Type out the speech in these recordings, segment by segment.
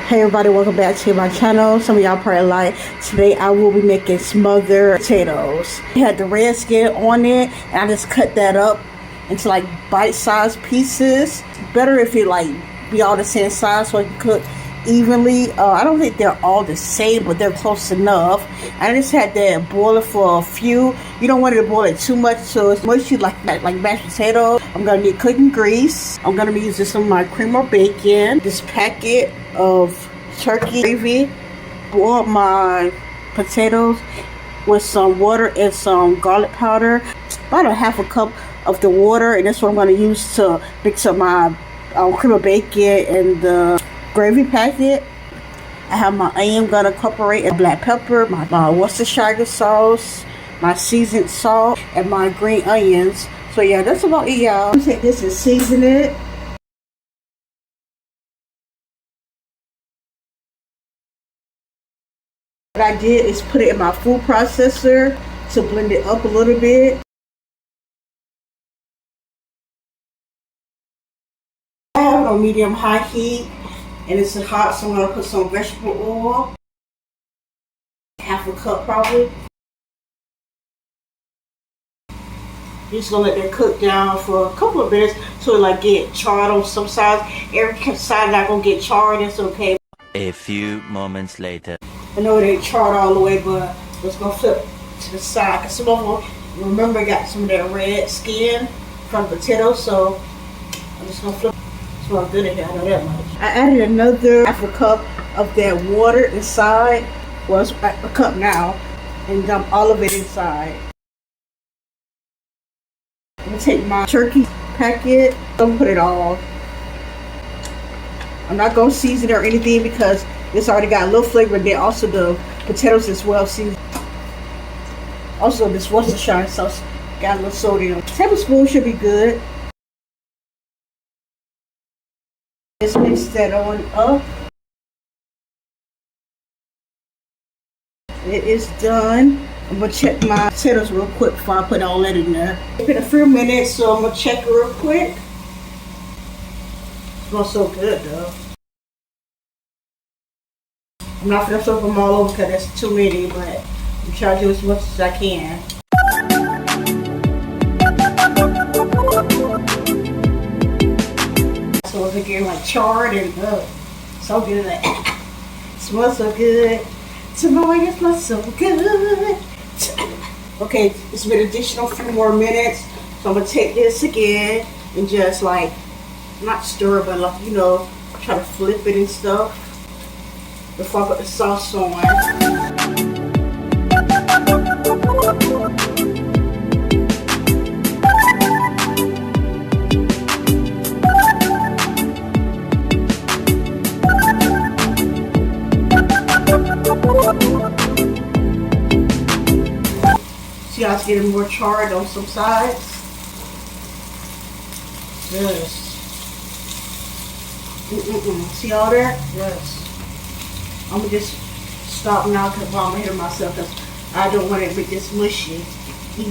Hey everybody, welcome back to my channel. Some of y'all probably like. Today I will be making smothered potatoes. It had the red skin on it, and I just cut that up into like bite-sized pieces. Better if it like be all the same size so I can cook evenly. I don't think they're all the same, but they're close enough. I just had that boil it for a few. You don't want it to boil it too much, so it's mushy like mashed potatoes. I'm gonna need cooking grease. I'm gonna be using some of my cream or bacon. This packet of turkey gravy. Boil my potatoes with some water and some garlic powder. About a half a cup of the water, and that's what I'm gonna use to mix up my cream of bacon and the gravy packet. I have my onion, gonna incorporate a black pepper, my Worcestershire sauce, my seasoned salt, and my green onions. So yeah, that's about it, y'all. I'm gonna take this and season it. What I did is put it in my food processor to blend it up a little bit. I have it on medium-high heat, and it's hot, so I'm gonna put some vegetable oil, half a cup probably. Just gonna let that cook down for a couple of minutes so it like get charred on some sides. Every side not gonna get charred, that's okay. A few moments later. I know it ain't charred all the way, but it's gonna flip to the side because some of them, remember, got some of that red skin from the potatoes, so I'm just gonna flip. It's not good in here, I know that much. I added another half a cup of that water inside. Well, it's a cup now, and dump all of it inside. I'm gonna take my turkey packet, don't put it all. I'm not gonna season it or anything because it's already got a little flavor, and then also the potatoes as well seasoned. Also, this Worcestershire sauce got a little sodium. A tablespoon should be good. Just mix that on up. It is done. I'm gonna check my potatoes real quick before I put all that in there. It's been a few minutes, so I'm gonna check it real quick. It smells so good though. I'm not gonna soak them all over because that's too many, but I'm trying to do as much as I can. So it's again like charred and so good. Smells so good. Tomorrow it smells so good. Okay, it's been an additional few more minutes, so I'm gonna take this again and just like not stir, but like, you know, try to flip it and stuff before I put the sauce on. See how it's getting more charred on some sides? Yes. See all that? Yes. I'm gonna just stop now because I'm gonna hit myself because I don't want it to be this mushy.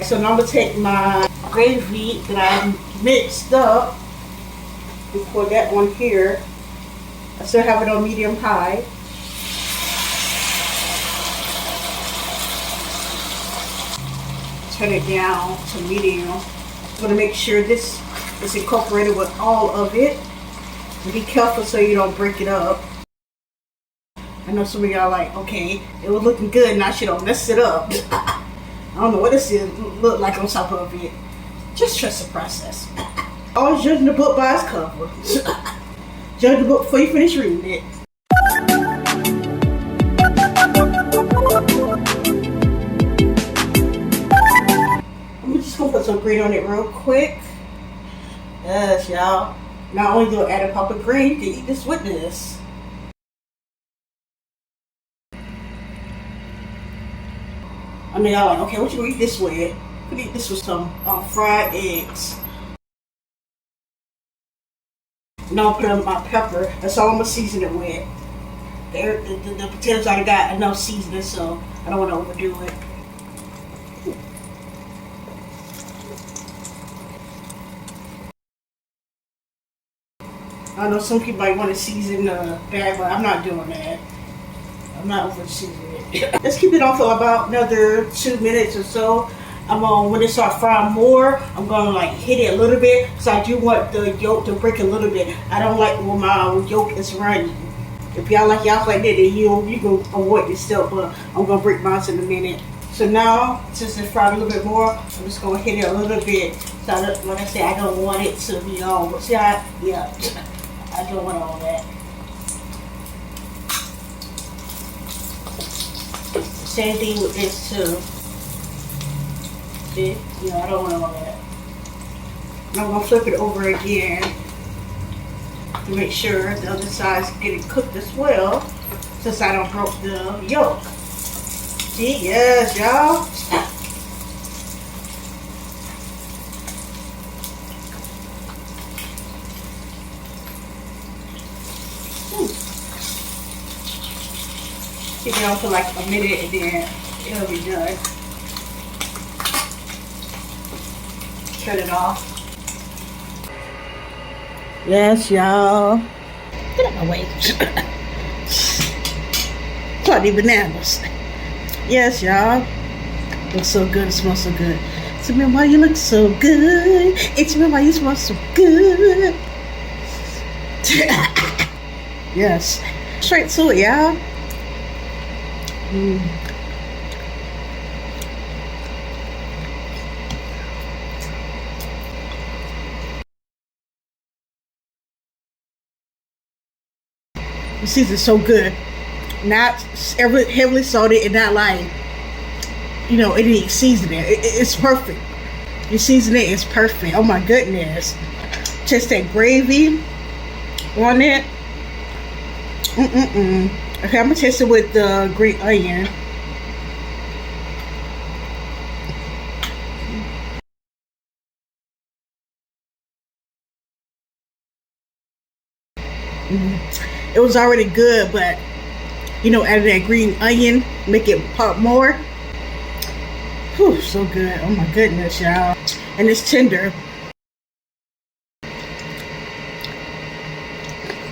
So now I'm gonna take my gravy that I mixed up and pour that one here. I still have it on medium-high. Turn it down to medium. I'm gonna make sure this is incorporated with all of it. And be careful so you don't break it up. I know some of y'all like, okay, it was looking good, now she don't mess it up. I don't know what this is look like on top of it. Just trust the process. Always judging the book by its cover. Judge the book before you finish reading it. I'm just gonna put some green on it real quick. Yes, y'all. Not only do I add a pop of green, you can eat this with this. I mean, y'all like, okay, what you eat this with? You could eat this with some fried eggs. Now I'll put in my pepper. That's all I'm gonna season it with. The potatoes already got enough seasoning, so I don't want to overdo it. I know some people might want to season the bag, but I'm not doing that. I'm not over seasoning it. Let's keep it on for about another 2 minutes or so. When it starts frying more, I'm gonna like hit it a little bit because I do want the yolk to break a little bit. I don't like when my yolk is runny. If y'all like y'all like that, then you can avoid this step, but I'm gonna break mine in a minute. So now, since it's fried a little bit more, I'm just gonna hit it a little bit. So like I said, I don't want it to be all. See, I don't want all that. Same thing with this too. See? Yeah, I don't want all that. And I'm gonna flip it over again to make sure the other side's getting cooked as well, since I don't broke the yolk. See? Yes, y'all. Keep it on for like a minute and then it'll be done. Turn it off. Yes, y'all. Get out my way. Cloudy bananas. Yes, y'all. Looks so good. It smells so good. Tell me why you look so good. Tell me why you smell so good. Yes. Straight to it, y'all. The season's so good. Not heavily salted and not like, it needs seasoning. It's perfect. Your seasoning is perfect. Oh my goodness. Just that gravy on it. Okay, I'm gonna taste it with the green onion. It was already good, but adding that green onion make it pop more. Whew, so good. Oh my goodness, y'all. And it's tender.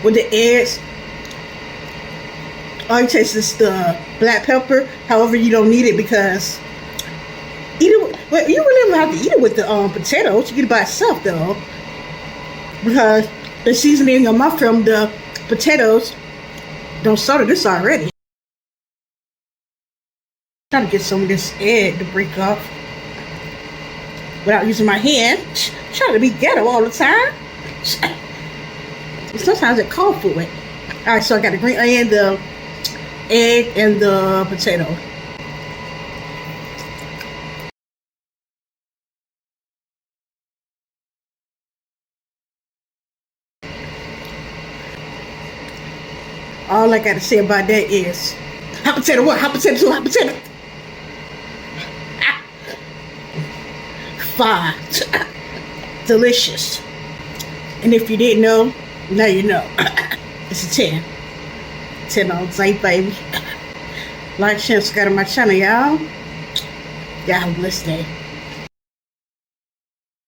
With the eggs, all you taste is the black pepper. However, you don't need it because you really don't have to eat it with the potatoes. You get it by itself though, because the seasoning in your mouth from the potatoes don't salt this already. Trying to get some of this egg to break off without using my hand. Trying to be ghetto all the time. Sometimes it calls for it. All right, so I got the green onion, the egg, and the potato. All I gotta say about that is hot potato what? Hot potato two, hot potato. Fire. Delicious. And if you didn't know, now you know. It's a 10. 10 on Zay, baby. Like, share, subscribe to my channel, y'all. Y'all have a blessed day.